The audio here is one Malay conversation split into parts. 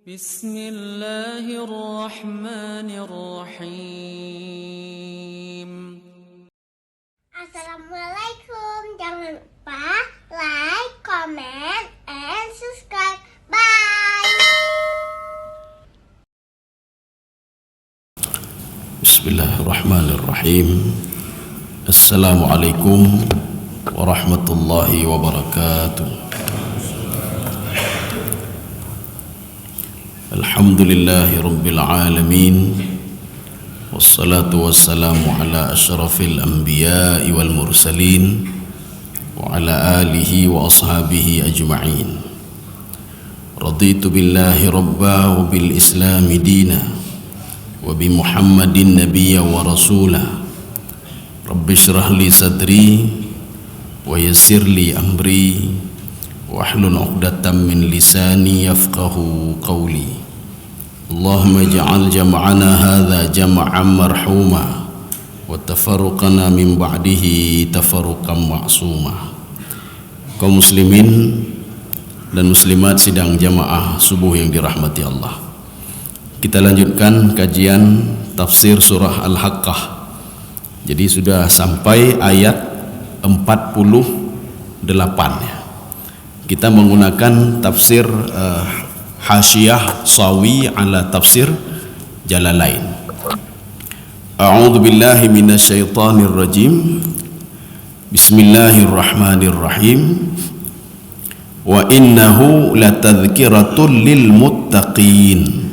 Bismillahirrahmanirrahim. Assalamualaikum. Jangan lupa like, comment, and subscribe. Bye. Bismillahirrahmanirrahim. Assalamualaikum warahmatullahi wabarakatuh. Alhamdulillahi rabbil alamin. Wassalatu wassalamu ala asyrafil anbiya'i wal mursalin wa ala alihi wa ashabihi ajma'in. Raditu billahi rabba wa bil islami dina wa bi Muhammadin nabiyya wa rasulah. Rabbi shrah li sadri wa yassir li amri wahlul 'uqdatam min lisani yafqahu qawli. Allahumma ja'al jam'ana hadha jam'an marhuma wa tafarruqana min ba'dihi tafarruqan ma'suma. Kaum muslimin dan muslimat sidang jamaah subuh yang dirahmati Allah, kita lanjutkan kajian tafsir surah Al-Haqqah. Jadi sudah sampai ayat 48 ya. Kita menggunakan tafsir Hasyiyah Sawi ala tafsir Jalalain. A'udzu billahi minasyaitonir rajim. Bismillahirrahmanirrahim. Wa innahu latadhkiratun lil muttaqin.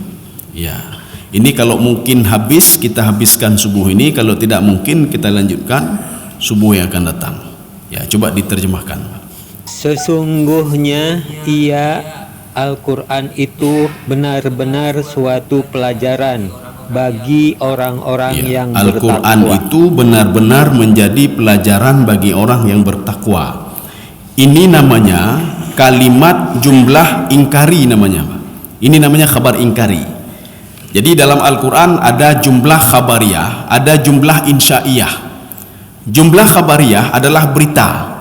Ya, ini kalau mungkin habis kita habiskan subuh ini, kalau tidak mungkin kita lanjutkan subuh yang akan datang. Ya, coba diterjemahkan. Sesungguhnya Al-Quran itu benar-benar suatu pelajaran bagi orang-orang yang bertakwa. Al-Quran itu benar-benar menjadi pelajaran bagi orang yang bertakwa. Ini namanya kalimat jumlah ingkari namanya. Ini namanya khabar ingkari. Jadi dalam Al-Quran ada jumlah khabariyah, ada jumlah insya'iyah. Jumlah khabariyah adalah berita.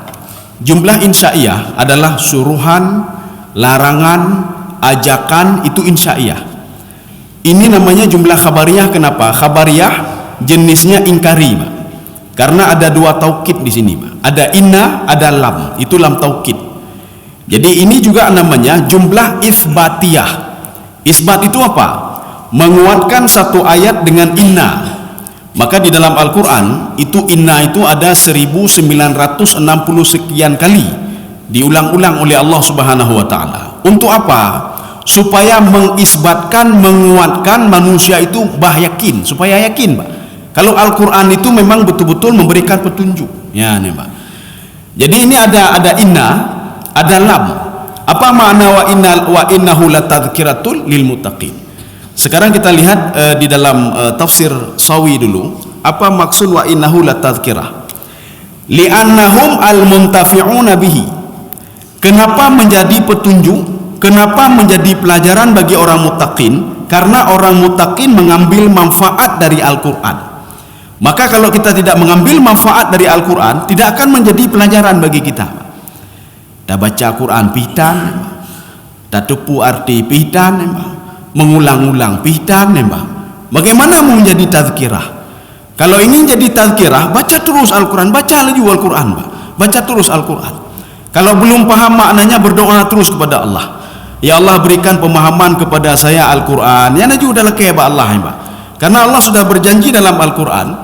Jumlah insya'iyah adalah suruhan, larangan, ajakan, itu insya'iyah. Ini namanya jumlah khabariyah. Kenapa? Khabariyah jenisnya ingkari, Pak. Karena ada dua taukid di sini, Pak. Ada inna, ada lam. Itu lam taukid. Jadi ini juga namanya jumlah isbatiyah. Isbat itu apa? Menguatkan satu ayat dengan inna. Maka di dalam Al-Quran itu inna itu ada 1960 sekian kali diulang-ulang oleh Allah Subhanahu wa taala. Untuk apa? Supaya mengisbatkan, menguatkan manusia itu yakin, supaya yakin, Pak. Kalau Al-Qur'an itu memang betul-betul memberikan petunjuk. Ya, nih, Pak. Jadi ini ada inna, ada lam. Apa makna wa innahu latadhkiratul lil muttaqin? Sekarang kita lihat di dalam tafsir Sawi dulu, apa maksud wa innahu latadhkirah? Li'annahum al-muntafi'una bihi. Kenapa menjadi petunjuk? Kenapa menjadi pelajaran bagi orang muttaqin? Karena orang muttaqin mengambil manfaat dari Al-Quran. Maka kalau kita tidak mengambil manfaat dari Al-Quran, tidak akan menjadi pelajaran bagi kita. Dah baca Quran pitan, dah tepu arti pitan, mengulang-ulang pitan, bagaimana mau menjadi tazkirah? Kalau ingin jadi tazkirah, baca terus Al-Quran, baca lagi Al-Quran, baca terus Al-Quran. Kalau belum paham maknanya, berdoa terus kepada Allah. Ya Allah, berikan pemahaman kepada saya Al-Quran. Ya najib udah lekeh ba Allah, ya. Karena Allah sudah berjanji dalam Al-Quran,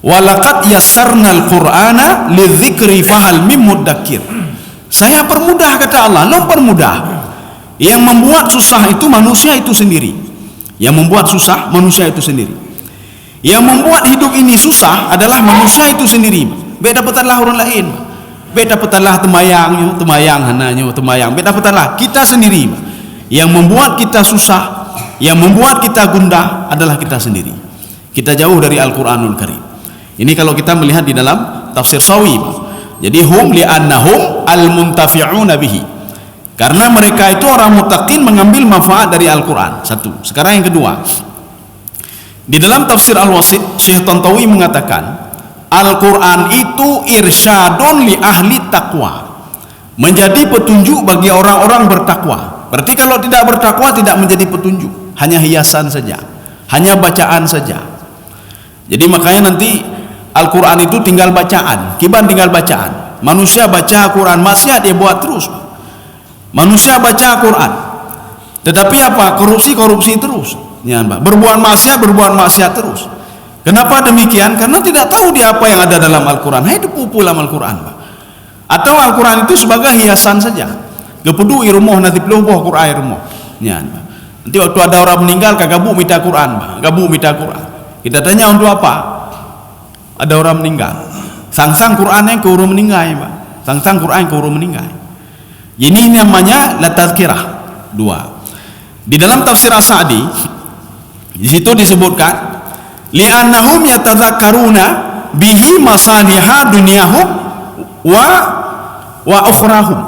walaqad yassarnal Qur'ana lidzikri fahal mim muddakir. Saya permudah, kata Allah, lo permudah. Yang membuat susah itu manusia itu sendiri. Yang membuat susah manusia itu sendiri. Yang membuat hidup ini susah adalah manusia itu sendiri. Beda petanlah orang lain. Beda petalah temayang hananya temayang. Beda petalah kita sendiri. Yang membuat kita susah, yang membuat kita gundah adalah kita sendiri. Kita jauh dari Al-Quranul Karim. Ini kalau kita melihat di dalam tafsir Sawi. Jadi hum li'annahum al-muntafi'una bihi. Karena mereka itu orang muttaqin mengambil manfaat dari Al-Quran. Satu. Sekarang yang kedua. Di dalam tafsir Al-Wasit, Syekh Tantawi mengatakan, Al-Quran itu irsyadun li ahli taqwa, menjadi petunjuk bagi orang-orang bertakwa. Berarti kalau tidak bertakwa tidak menjadi petunjuk, hanya hiasan saja, hanya bacaan saja. Jadi makanya nanti Al-Quran itu tinggal bacaan, kiban tinggal bacaan. Manusia baca Quran, maksiat dia buat terus. Manusia baca Quran, tetapi apa? Korupsi terus. Ya, berbuat maksiat terus. Kenapa demikian? Karena tidak tahu dia apa yang ada dalam Al-Quran. Itu pupu dalam Al-Quran. Atau Al-Quran itu sebagai hiasan saja. Kepedu irumuh nanti peluh Quran irumuh. Ya, nanti waktu ada orang meninggal kagabu minta Quran, gabu minta Quran. Kita tanya untuk apa? Ada orang meninggal. Sang Qurannya ke urung meninggal, sang Quran ke urung meninggal. Ini namanya la tazkirah. 2. Di dalam tafsir As-Sa'di di situ disebutkan li'annahum yatadzakkaruna bihi masaliha dunyahum wa ukhrahum.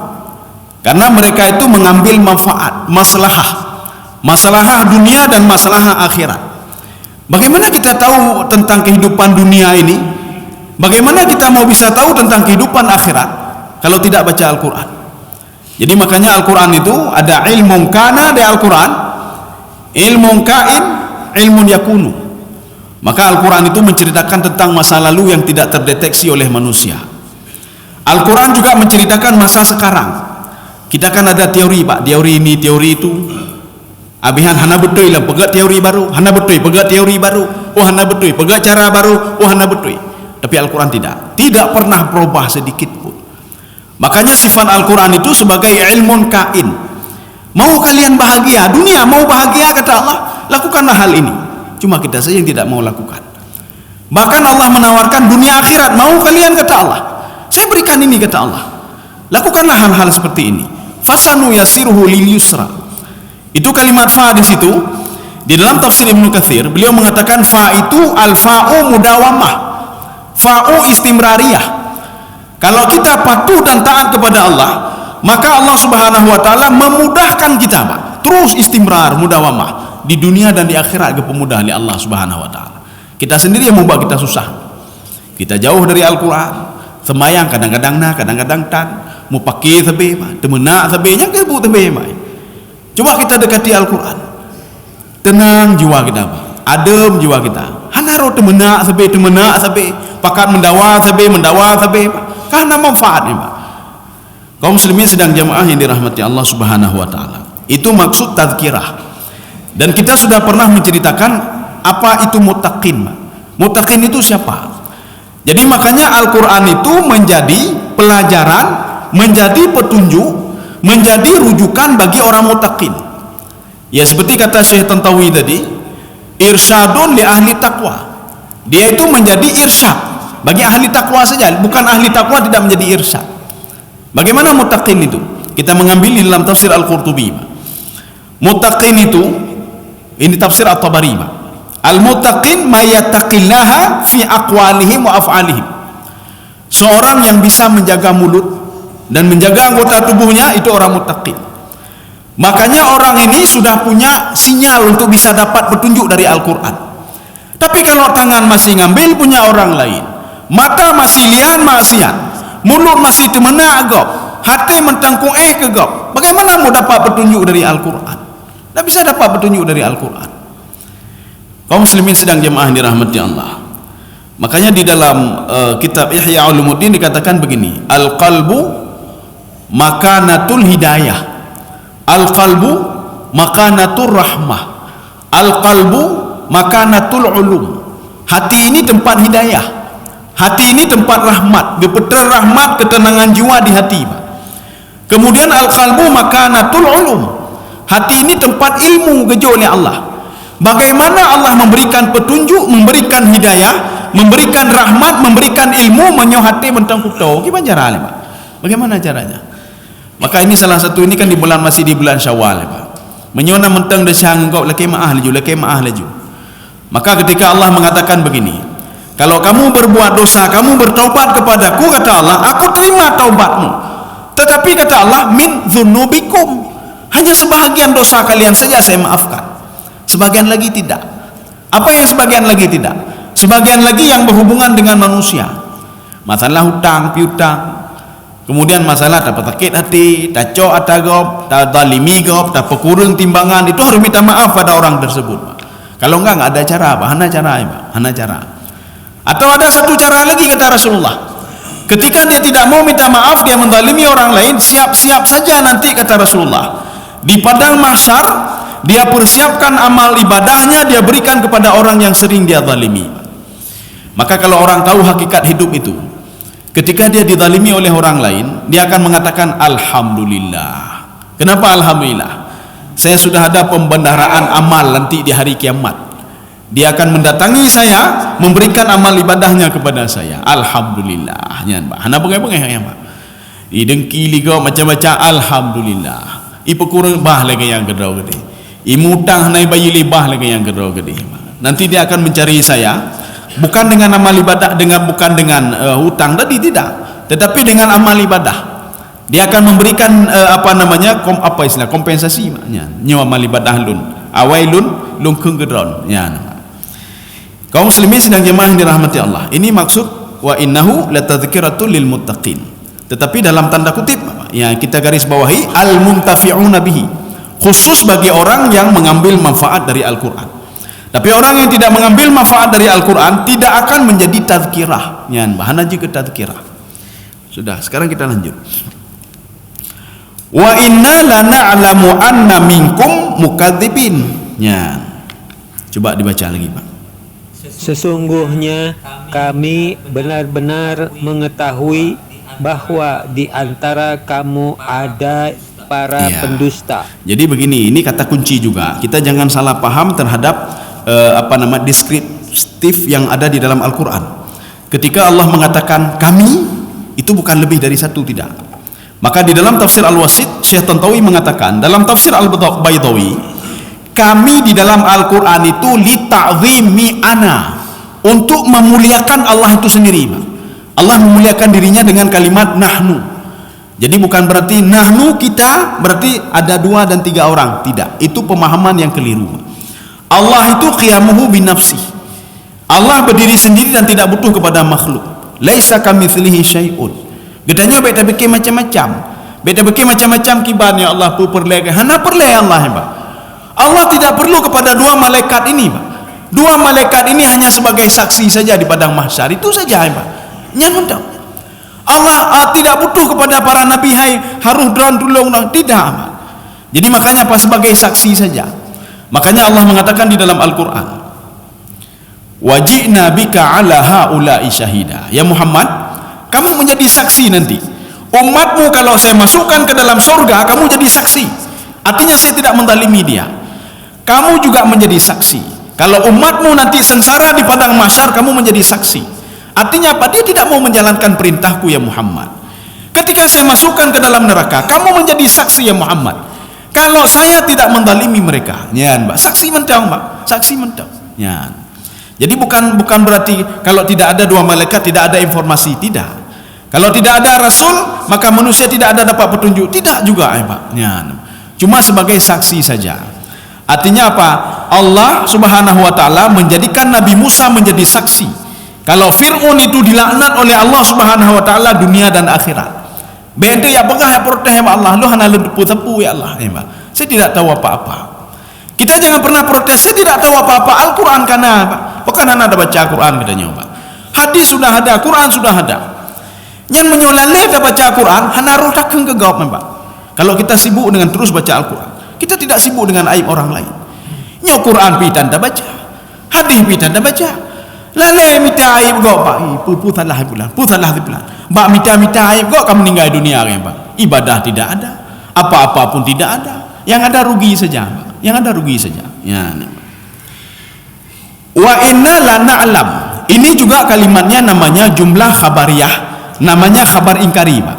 Karena mereka itu mengambil manfaat, maslahah dunia dan maslahah akhirat. Bagaimana kita tahu tentang kehidupan dunia ini? Bagaimana kita mau bisa tahu tentang kehidupan akhirat kalau tidak baca Al-Quran? Jadi makanya Al-Quran itu ada ilmun kana di Al-Quran, ilmun kain, ilmun yakunu. Maka Al-Quran itu menceritakan tentang masa lalu yang tidak terdeteksi oleh manusia. Al-Quran juga menceritakan masa sekarang. Kita kan ada teori, Pak, teori ini, teori itu. Abihan hana betul lah, pegat teori baru, hana betul, pegat teori baru, oh hana betul, pegat cara baru, oh hana betul. Tapi Al-Quran tidak pernah berubah sedikit pun. Makanya sifat Al-Quran itu sebagai ilmun kain. Mau kalian bahagia dunia, mau bahagia kata Allah, lakukanlah hal ini. Cuma kita saja yang tidak mau lakukan. Bahkan Allah menawarkan dunia akhirat, mau kalian kata Allah, saya berikan ini kata Allah. Lakukanlah hal-hal seperti ini. Fasanu yasiruhu lil yusra. Itu kalimat fa di situ. Di dalam tafsir Ibnu Katsir, beliau mengatakan fa itu al-fa'u mudawamah. Fa'u istimrariyah. Kalau kita patuh dan taat kepada Allah, maka Allah Subhanahu wa taala memudahkan kita, Pak. Terus istimrar, mudawamah di dunia dan di akhirat, kepemudahan di Allah Subhanahu wa taala. Kita sendiri yang membuat kita susah. Kita jauh dari Al-Quran, semayang kadang-kadang kadang-kadang tan, mau pakai sebe, temenak sebenya ke bu sebe. Coba kita dekati Al-Quran, tenang jiwa kita, Pak. Adem jiwa kita. Hanaro temenak sebe, pakat mendawa sebe, Pak. Karena manfaatnya, Pak. Kaum muslimin sedang jamaah yang dirahmati Allah Subhanahu wa taala. Itu maksud tazkirah. Dan kita sudah pernah menceritakan apa itu muttaqin, Pak. Muttaqin itu siapa? Jadi makanya Al-Quran itu menjadi pelajaran, menjadi petunjuk, menjadi rujukan bagi orang muttaqin. Ya seperti kata Syekh Tantawi tadi, irsyadun li ahli taqwa. Dia itu menjadi irsyad bagi ahli takwa saja, bukan ahli takwa tidak menjadi irsyad. Bagaimana muttaqin itu? Kita mengambil di dalam tafsir Al-Qurtubi. Muttaqin itu, ini tafsir At-Tabari. Al-muttaqin mayattaqillaha fi aqwalihim wa af'alihim. Seorang yang bisa menjaga mulut dan menjaga anggota tubuhnya, itu orang muttaqin. Makanya orang ini sudah punya sinyal untuk bisa dapat petunjuk dari Al-Quran. Tapi kalau tangan masih ngambil punya orang lain, mata masih lian maksiat, mulut masih temena agak, hati mentangkung kegap, bagaimana mau dapat petunjuk dari Al-Quran? Tidak bisa dapat petunjuk dari Al-Quran. Kaum muslimin sedang jemaah yang dirahmati Allah. Makanya di dalam kitab Ihya Ulumuddin dikatakan begini, al-qalbu makanatul hidayah, al-qalbu makanatul rahmah, al-qalbu makanatul ulum. Hati ini tempat hidayah, hati ini tempat rahmat, gepeter rahmat, ketenangan jiwa di hati. Kemudian al-qalbu makanatul ulum, hati ini tempat ilmu gejo oleh Allah. Bagaimana Allah memberikan petunjuk, memberikan hidayah, memberikan rahmat, memberikan ilmu, menyoh hati mentangkuk tahu. Gimana caranya, Pak? Bagaimana caranya? Maka ini salah satu, ini kan di bulan, masih di bulan Syawal, Pak. Menyona mentang desyang engkau laki maah laju. Maka ketika Allah mengatakan begini, kalau kamu berbuat dosa, kamu bertaubat kepadaku, kata Allah, aku terima taubatmu. Tetapi kata Allah, min dzunubikum, hanya sebahagian dosa kalian saja saya maafkan, sebagian lagi tidak. Apa yang sebagian lagi tidak? Sebagian lagi yang berhubungan dengan manusia, masalah hutang piutang, Kemudian masalah tak sakit hati, tak cok atagop, tak zalimi gop, tak pekurang timbangan, itu harus minta maaf pada orang tersebut. Kalau enggak ada cara apa? Hana cara, hana cara. Atau ada satu cara lagi kata Rasulullah. Ketika dia tidak mau minta maaf, dia menzalimi orang lain, siap-siap saja nanti kata Rasulullah. Di padang mahsyar, dia persiapkan amal ibadahnya, dia berikan kepada orang yang sering dia zalimi. Maka kalau orang tahu hakikat hidup itu, ketika dia dizalimi oleh orang lain, dia akan mengatakan alhamdulillah. Kenapa alhamdulillah? Saya sudah ada pembendaharaan amal nanti di hari kiamat. Dia akan mendatangi saya, memberikan amal ibadahnya kepada saya. Alhamdulillah. Nyan, Pak. Hana bengai-bengai ya, Pak. Idengki ligo macam-macam alhamdulillah. Ipo kurang bah lagi yang gedau gede. Imutang hanai bayi libah lagi yang gedau gede. Nanti dia akan mencari saya. Bukan dengan amal ibadah, bukan dengan hutang tadi, tidak, tetapi dengan amal ibadah. Dia akan memberikan kompensasi maknya. Nyawa amal ibadah lun, awailun lun kengedron. Ya. Kaum muslimin sedang jemaah yang dirahmati Allah. Ini maksud wa innahu latadzkiratul lil muttaqin. Tetapi dalam tanda kutip ya kita garis bawahi al muntafi'una bihi. Khusus bagi orang yang mengambil manfaat dari Al-Qur'an. Tapi orang yang tidak mengambil manfaat dari Al-Quran tidak akan menjadi tazkirah. Yan, bahan aja ke tazkirah. Sudah, sekarang kita lanjut. Wa inna lana'lamu anna minkum mukadzibin. Yan. Coba dibaca lagi, Pak. Sesungguhnya kami benar-benar mengetahui bahwa di antara kamu ada para pendusta. Jadi begini, ini kata kunci juga. Kita jangan salah paham terhadap deskriptif yang ada di dalam Al-Quran. Ketika Allah mengatakan kami, itu bukan lebih dari satu, tidak. Maka di dalam tafsir Al-Wasit, Syekh Tantawi mengatakan, dalam tafsir Al-Baydawi, kami di dalam Al-Quran itu lita'zimi ana, untuk memuliakan Allah itu sendiri. Allah memuliakan dirinya dengan kalimat nahnu. Jadi bukan berarti nahnu kita, berarti ada 2 dan 3 orang, tidak. Itu pemahaman yang keliru. Allah itu qiyamuhu binafsi. Allah berdiri sendiri dan tidak butuh kepada makhluk. Laisa kamitslihi syai'un. Gedanya beta bikin macam-macam. Beta bikin macam-macam kiban ya Allah perleh. Hana perleh Allah, Pak. Allah tidak perlu kepada 2 malaikat ini, Pak. 2 malaikat ini hanya sebagai saksi saja di padang mahsyar. Itu saja, Pak. Jangan tahu. Allah tidak butuh kepada para nabi harus drone tolong tidak, Pak. Jadi makanya apa, sebagai saksi saja. Makanya Allah mengatakan di dalam Al-Quran, wajibna bika ala haula'i syahida. Ya Muhammad, kamu menjadi saksi nanti. Umatmu kalau saya masukkan ke dalam surga, kamu jadi saksi. Artinya saya tidak menzalimi dia. Kamu juga menjadi saksi. Kalau umatmu nanti sengsara di padang mahsyar, kamu menjadi saksi. Artinya apa? Dia tidak mau menjalankan perintahku ya Muhammad. Ketika saya masukkan ke dalam neraka, kamu menjadi saksi ya Muhammad. Kalau saya tidak menzalimi mereka, ya, Mbak, saksi mentang, Mbak, saksi mentang. Ya. Jadi bukan berarti kalau tidak ada 2 malaikat tidak ada informasi, tidak. Kalau tidak ada rasul, maka manusia tidak ada dapat petunjuk, tidak juga, Mbak. Ya. Cuma sebagai saksi saja. Artinya apa? Allah Subhanahu wa taala menjadikan Nabi Musa menjadi saksi. Kalau Fir'aun itu dilaknat oleh Allah Subhanahu wa taala dunia dan akhirat. Benda ya pegah ya protes ya Allah, lu hana lu tepu ya Allah, ya, saya tidak tahu apa-apa. Kita jangan pernah protes, saya tidak tahu apa-apa. Al-Quran kana, Pak. Bukan hana ada baca Quran katanya, Pak. Hadis sudah ada, Quran sudah ada. Yang menyoleh kita baca Quran, hana roh takeng ke gawap, Pak. Kalau kita sibuk dengan terus baca Al-Quran, kita tidak sibuk dengan aib orang lain. Nyok Quran pitan dah baca, hadis pitan dah baca. Lalai minta aib kau, Pak. Putahlah bulan, putahlah bulan. Mbak minta aib kau, kamu meninggal dunia, Pak. Ibadah tidak ada, apa-apa pun tidak ada. Yang ada rugi saja, Pak. Yang ada rugi saja. Ya. Wa inna la na'lam. Ini juga kalimatnya namanya jumlah khabariyah, namanya khabar ingkari, Pak.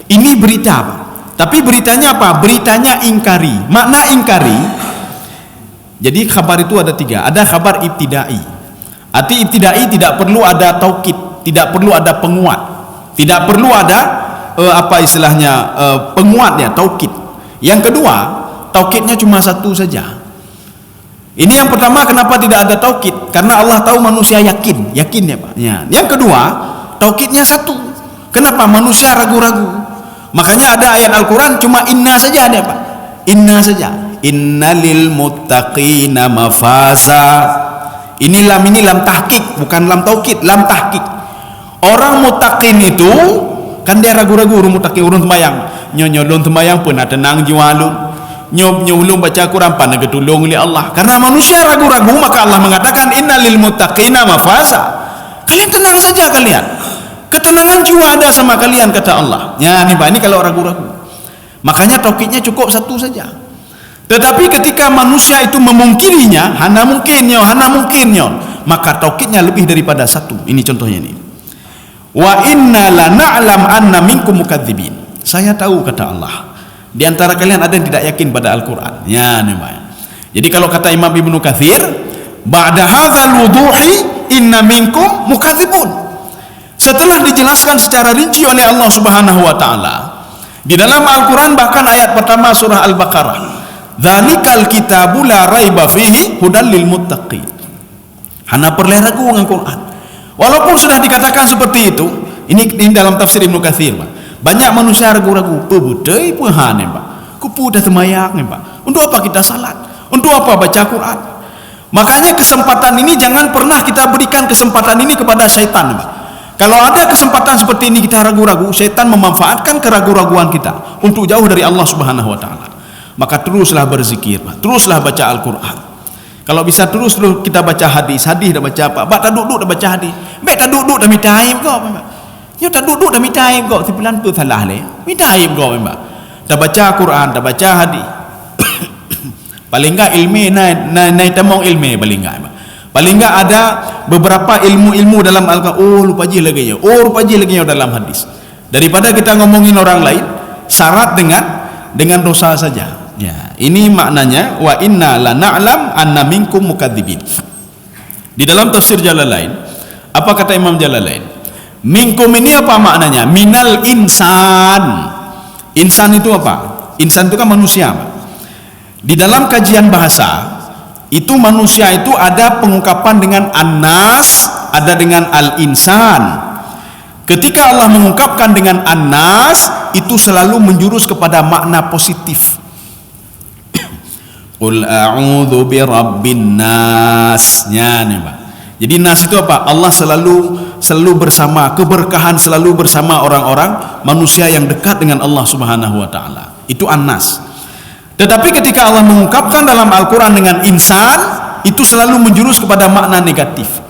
Ini berita, Pak. Tapi beritanya apa? Beritanya ingkari. Makna ingkari. Jadi khabar itu ada 3. Ada khabar ibtidai. Arti ibtidai tidak perlu ada taukid, tidak perlu ada penguat, tidak perlu ada penguatnya, taukid. Yang kedua, taukidnya cuma 1 saja. Ini yang pertama, kenapa tidak ada taukid? Karena Allah tahu manusia yakin ya, Pak. Ya. Yang kedua, taukidnya 1. Kenapa? Manusia ragu-ragu. Makanya ada ayat Al-Quran cuma inna saja ada, Pak. Inna saja. Innalil muttaqina mafaza. Ini lam tahqiq, bukan lam taukid, lam tahqiq. Orang muttaqin itu kan dia ragu-ragu, urung muttaqin, urung sembayang. Nyolong sembayang pun ada tenang jiwalun. Nyolong baca Quran pan ketulung oleh Allah. Karena manusia ragu-ragu, maka Allah mengatakan innalil muttaqina mafaza. Kalian tenang saja kalian. Ketenangan jiwa ada sama kalian, kata Allah. Ya, nih Pak, ini kalau ragu-ragu. Makanya taukidnya cukup satu saja. Tetapi ketika manusia itu memungkirinya, hana mungkinnya, maka taukidnya lebih daripada satu. Ini contohnya ini. Wa inna la na'lam anna minkum mukadzibin. Saya tahu, kata Allah, di antara kalian ada yang tidak yakin pada Al-Quran. Ya, nih Pak. Jadi kalau kata Imam Ibnu Katsir, ba'da hadzal wuduhi inna minkum mukadzibun. Setelah dijelaskan secara rinci oleh Allah Subhanahu wa taala di dalam Al-Qur'an, bahkan ayat pertama surah Al-Baqarah, dzalikal kitabu la raiba fihi hudal lil muttaqin. Hana perlu ragu dengan Quran. Walaupun sudah dikatakan seperti itu, ini dalam tafsir Ibnu Katsir, Pak. Banyak manusia ragu-ragu, pebudai puhan, Pak. Kupu dah semayang, Pak. Untuk apa kita salat? Untuk apa baca Quran? Makanya kesempatan ini jangan pernah kita berikan kesempatan ini kepada syaitan, Pak. Kalau ada kesempatan seperti ini kita ragu-ragu, syaitan memanfaatkan keraguan-raguan kita untuk jauh dari Allah Subhanahu wa taala. Maka teruslah berzikir, teruslah baca Al-Qur'an. Kalau bisa terus kita baca hadis dah baca apa? Bak tak duduk dah baca hadis. Bak tak duduk dah minta aib kau, Pak. Yo tak duduk dah minta aib kau, sebulan tu salah le. Minta aib kau, Pak. Dah baca Quran, dah baca hadis. Paling enggak ilmu naik temong ilmu paling enggak, Pak. Paling enggak ada beberapa ilmu-ilmu dalam Al-Quran. Oh, lupa je lagi ya. Oh, lupa je lagi ya dalam hadis. Daripada kita ngomongin orang lain syarat dengan dosa saja. Ya, ini maknanya wa inna la na'lam anna minkum mukadzibin. Di dalam tafsir Jalalain, apa kata Imam Jalalain? Minkum ini apa maknanya? Minal insan. Insan itu apa? Insan itu kan manusia. Di dalam kajian bahasa itu manusia itu ada pengungkapan dengan an-nas, ada dengan al-insan. Ketika Allah mengungkapkan dengan an-nas, itu selalu menjurus kepada makna positif. Qul a'udzu birabbin nas. Ya, nih, Pak. Jadi nas itu apa? Allah selalu bersama, keberkahan selalu bersama orang-orang manusia yang dekat dengan Allah Subhanahu wa taala. Itu an-nas. Tetapi ketika Allah mengungkapkan dalam Al-Quran dengan insan, itu selalu menjurus kepada makna negatif.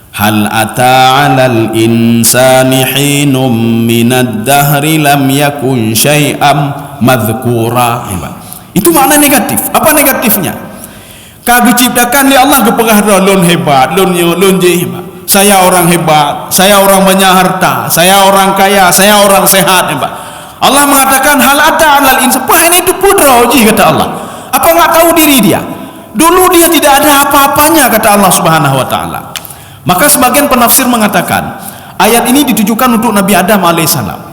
Hal ata'alal insani hinum minad dahri lam yakun syai'am madhkura. Itu makna negatif. Apa negatifnya? Kau diciptakan oleh Allah kepengaruh lon hebat, lon hebat. Saya orang hebat, saya orang banyak harta, saya orang kaya, saya orang sehat, hebat. Allah mengatakan hal ata'alal insan, ini itu putra uji, kata Allah. Apa enggak tahu diri dia? Dulu dia tidak ada apa-apanya, kata Allah Subhanahu wa taala. Maka sebagian penafsir mengatakan ayat ini ditujukan untuk Nabi Adam alaihissalam.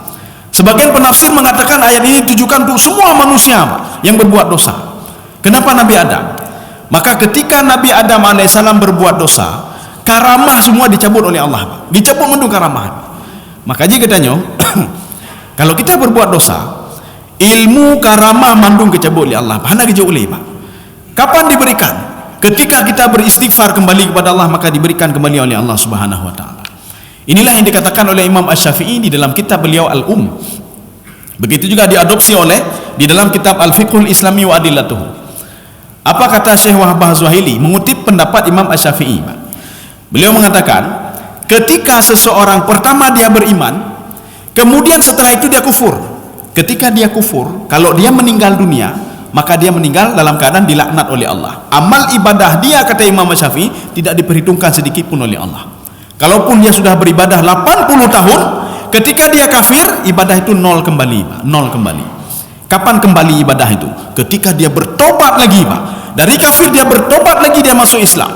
Sebagian penafsir mengatakan ayat ini ditujukan untuk semua manusia yang berbuat dosa. Kenapa Nabi Adam? Maka ketika Nabi Adam alaihissalam berbuat dosa, karamah semua dicabut oleh Allah. Dicabut mendung karamah. Makanya katanya kalau kita berbuat dosa, ilmu karamah mandung kecabut oleh Allah. Hana kecabut oleh, Pak. Kapan diberikan? Ketika kita beristighfar kembali kepada Allah, maka diberikan kembali oleh Allah Subhanahu wa taala. Inilah yang dikatakan oleh Imam Asy-Syafi'i di dalam kitab beliau Al-Um. Begitu juga diadopsi oleh di dalam kitab Al-Fiqhul Islami wa Adillatuhu. Apa kata Syekh Wahbah Zuhaili mengutip pendapat Imam Asy-Syafi'i? Beliau mengatakan, ketika seseorang pertama dia beriman, kemudian setelah itu dia kufur. Ketika dia kufur, kalau dia meninggal dunia, maka dia meninggal dalam keadaan dilaknat oleh Allah. Amal ibadah dia, kata Imam Syafi'i, tidak diperhitungkan sedikit pun oleh Allah. Kalaupun dia sudah beribadah 80 tahun, ketika dia kafir, ibadah itu nol kembali, Pak. Nol kembali. Kapan kembali ibadah itu? Ketika dia bertobat lagi, Pak. Dari kafir dia bertobat lagi, dia masuk Islam.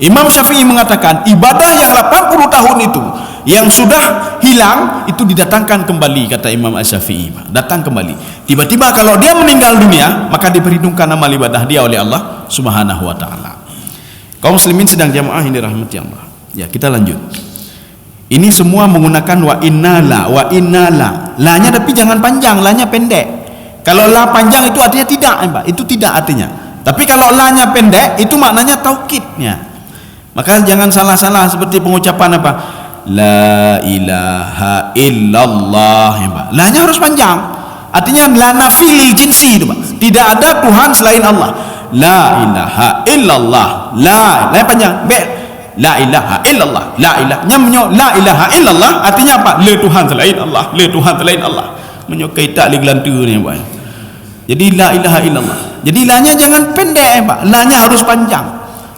Imam Syafi'i mengatakan ibadah yang 80 tahun itu yang sudah hilang itu didatangkan kembali, kata Imam Asy-Syafi'i, datang kembali. Tiba-tiba kalau dia meninggal dunia, maka diperhitungkan amal ibadah dia oleh Allah Subhanahu wa taala. Kaum muslimin sedang jamaah ini rahmati Allah. Ya, kita lanjut. Ini semua menggunakan wa innala, wa innala. La-nya tapi jangan panjang, la-nya pendek. Kalau la panjang itu artinya tidak, Pak. Itu tidak artinya. Tapi kalau la-nya pendek itu maknanya taukidnya. Maka jangan salah-salah seperti pengucapan apa? La ilaha illallah, ya, Pak. La-nya harus panjang. Artinya la nafi lil jinsi itu, Pak. Tidak ada Tuhan selain Allah. La ilaha illallah. La panjang. La ilaha illallah, la ilaha nyamnyo la ilaha illallah artinya apa? Le Tuhan selain Allah, le Tuhan selain Allah. Menyokai tak liglantu ni, Pak. Jadi la ilaha illallah. Jadi la-nya jangan pendek, Pak. La-nya harus panjang.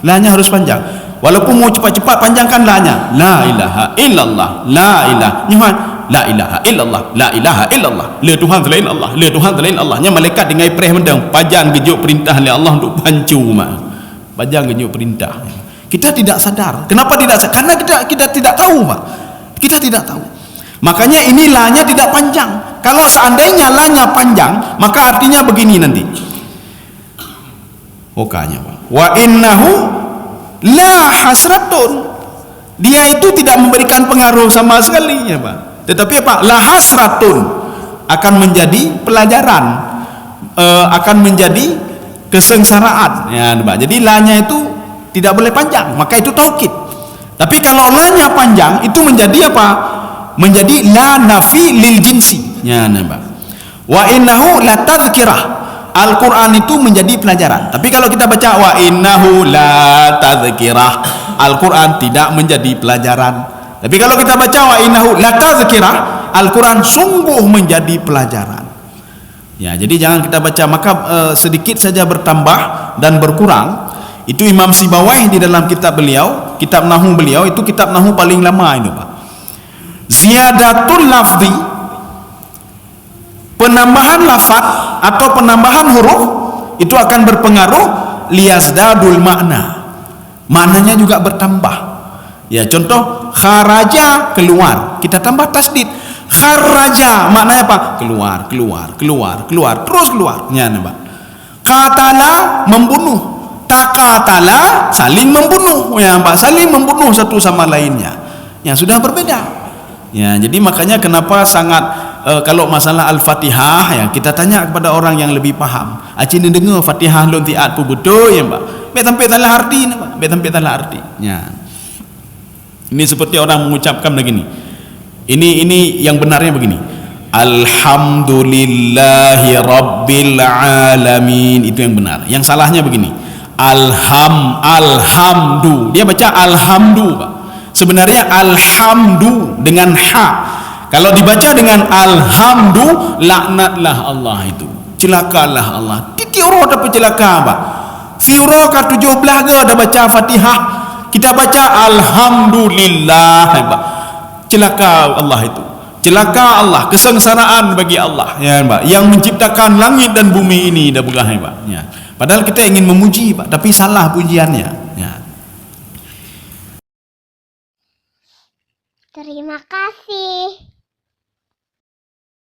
La-nya harus panjang. Walaupun mau cepat-cepat panjangkan la-nya. La ilaha illallah, la ilaha nyuhan la ilaha illallah, la ilaha illallah. Le Tuhan selain Allah, le Tuhan selain Allah. Nya malaikat dengan preh mendang pajang gejuk perintah oleh Allah untuk pancu, Mak. Pajang gejuk perintah. Kita tidak sadar. Kenapa tidak sadar? Karena kita tidak tahu, Pak. Kita tidak tahu. Makanya ini la-nya tidak panjang. Kalau seandainya la-nya panjang, maka artinya begini nanti. Okanya, Pak. Wa innahu la hasratun. Dia itu tidak memberikan pengaruh sama sekali, ya, Pak. Tetapi Pak, la hasratun akan menjadi pelajaran, akan menjadi kesengsaraan, ya, Pak. Jadi la-nya itu tidak boleh panjang, maka itu taukid. Tapi kalau la-nya panjang itu menjadi apa? Menjadi la nafi lil jinsi, ya, Pak. Wa innahu la tazkirah. Al-Qur'an itu menjadi pelajaran. Tapi kalau kita baca wa innahu la tazkirah, Al-Qur'an tidak menjadi pelajaran. Tapi kalau kita baca wa innahu la tazkirah, Al-Qur'an sungguh menjadi pelajaran. Ya, jadi jangan kita baca maka sedikit saja bertambah dan berkurang. Itu Imam Sibawayh di dalam kitab beliau, kitab Nahu beliau, itu kitab Nahu paling lama itu, Pak. Ziyadatul lafzi, penambahan lafaz atau penambahan huruf itu akan berpengaruh liyazdadul makna. Maknanya juga bertambah. Ya, contoh kharaja, keluar. Kita tambah tasdid. Kharaja maknanya apa? Keluar, keluar, keluar, keluar, terus keluar. Ya, Pak. Qatala, membunuh. Takatala, saling membunuh, ya, Pak. Saling membunuh satu sama lainnya. Ya, sudah berbeda. Ya, jadi makanya kenapa sangat kalau masalah Al-Fatihah, ya, kita tanya kepada orang yang lebih paham. Acin dengar Fatihah lon tiat pu betul, ya, Pak. Betampe salah arti, Pak. Betampe salah arti. Ya. Ini seperti orang mengucapkan begini. Ini yang benarnya begini. Alhamdulillahi rabbil alamin, itu yang benar. Yang salahnya begini. Alhamdu, dia baca alhamdu, Pak. Sebenarnya alhamdu dengan ha. Kalau dibaca dengan alhamdu, laknatlah Allah itu, celakalah Allah. Titik roh dapat celaka, Pak. Surah ke-17 ke dah baca Fatihah, kita baca alhamdulillah, Pak. Celaka Allah itu, celaka Allah, kesengsaraan bagi Allah, ya, Pak. Yang menciptakan langit dan bumi ini dah begah, Pak. Ya. Padahal kita ingin memuji, Pak, tapi salah pujiannya. Ya. Terima kasih.